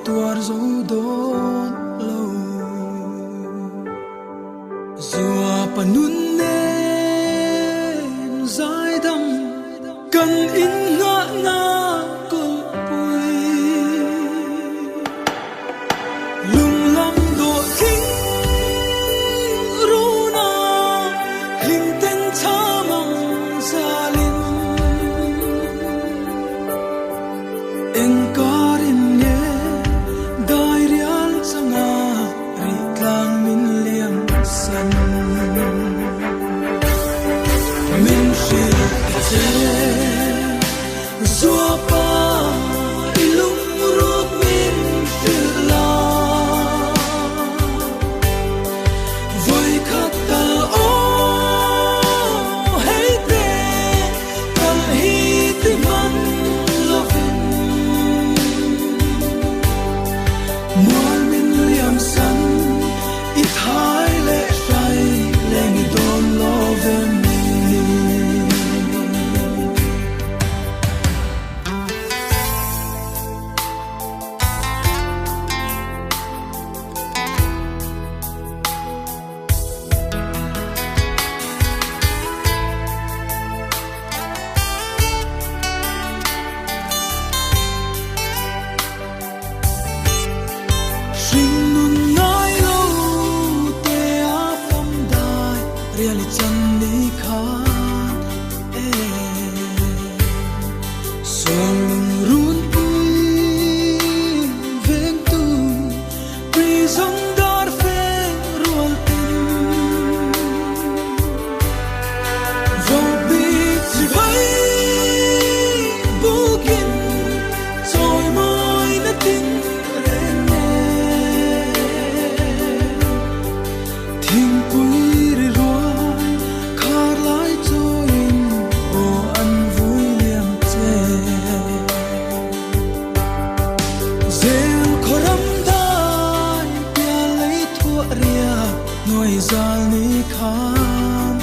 tuar zo don lo zua panun nen zai dam kan in nga na kul pui lung lam do thing ru na him ten cha mang zalin en karin ye dai rial changa ri tlang min liam san min shi che zua pa ilung rup min la voi khát tal o hey te tal hi ti man lovin mual min liam san i thai le shai le ni don lovin really chân đi khan song run pui ven tu prison dar fe rol tin vô bi chỉ bay bukin rồi môi nó tin lên thiên pui noi zal ni khan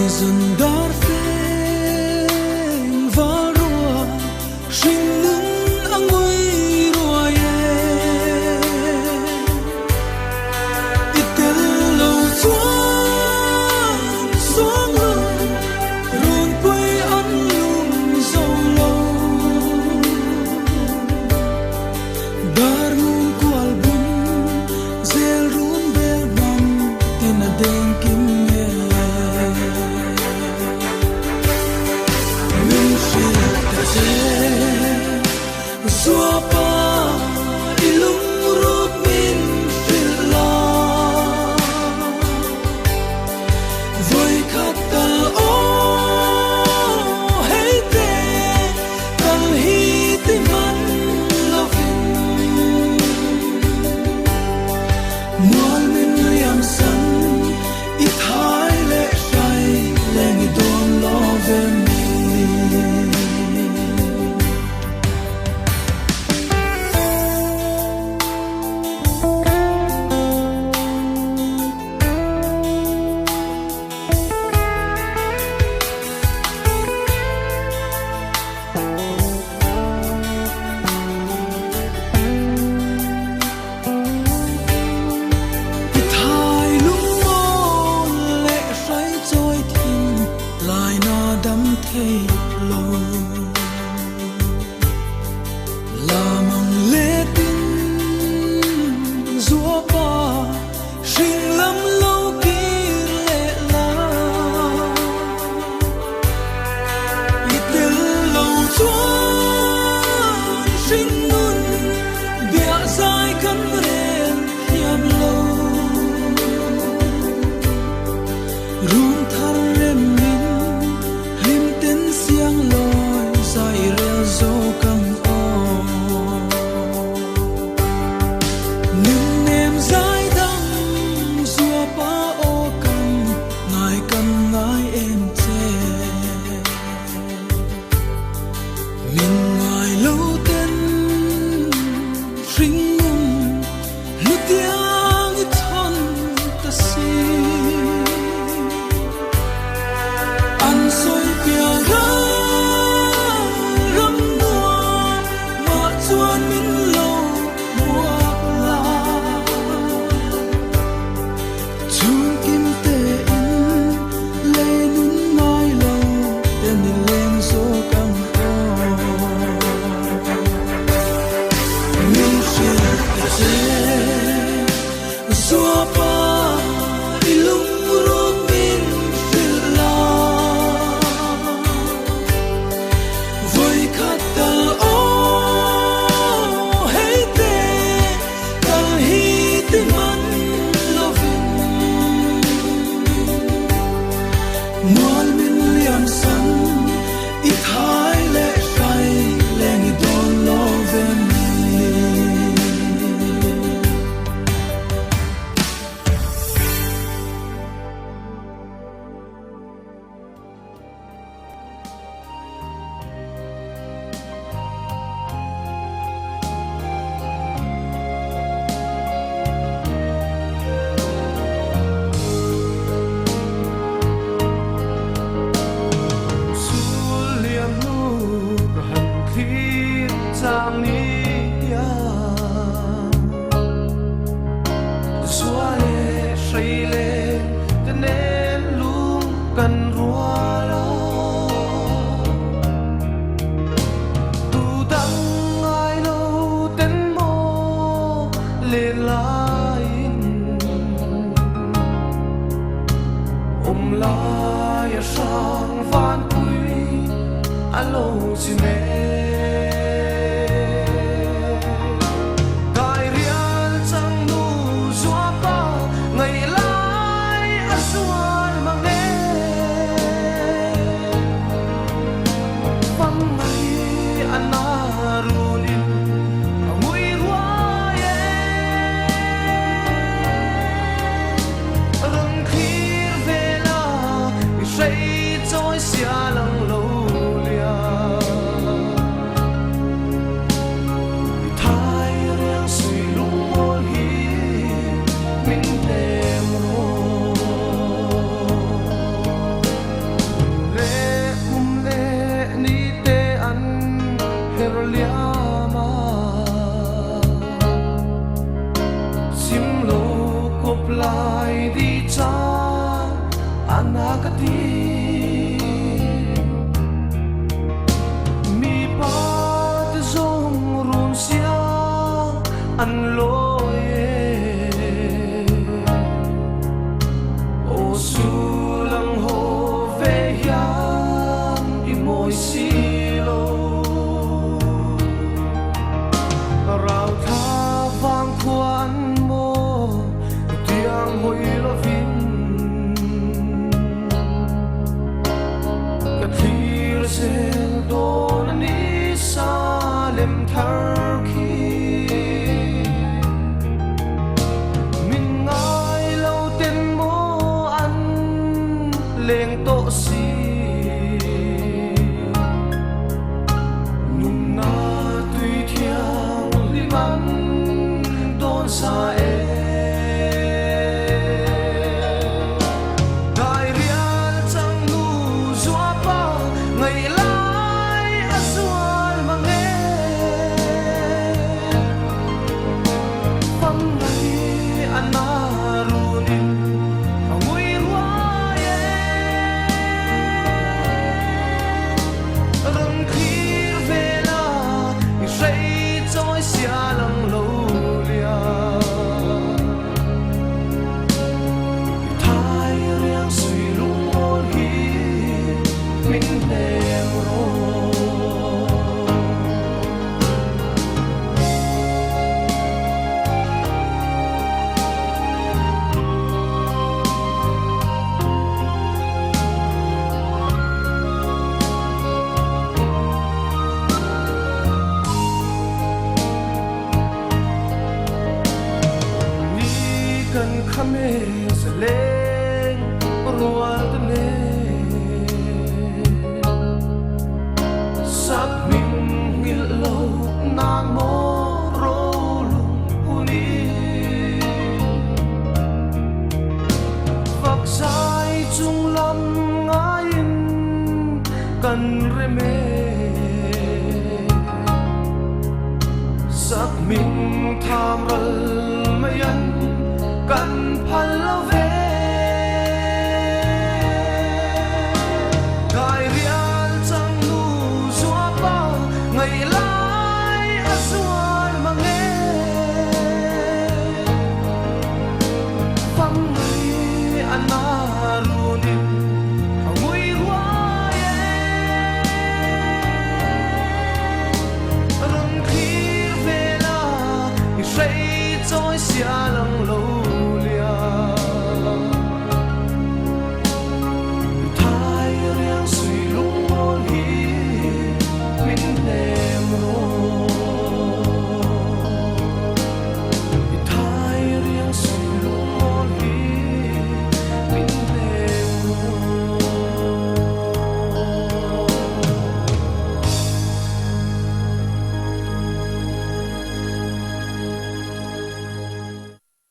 izun dar feng varua shin nun angoi rua ye itel lo chuan song lo run pui an lum zo lo dar nun kwal deng kim ye say lên cho nên luôn cần rùa lo tu tăng ai đâu tên mô lên lại lại sang van quý alo xin mẹ lại đi cha anakati mi pa te zong run sia an loye o su lang ho ve hiam i moi silo rao tha vang khuan hoi lo vin ka thir sel don ni salem thar khi min ngai lo ten mo an leng to si num na tui thiang liman don sa kan khame seleng rual tene sak min ngil lo nan mo ro lung uni vak sai chung lam ngain kan reme sak min tham ral mayan kan phal ve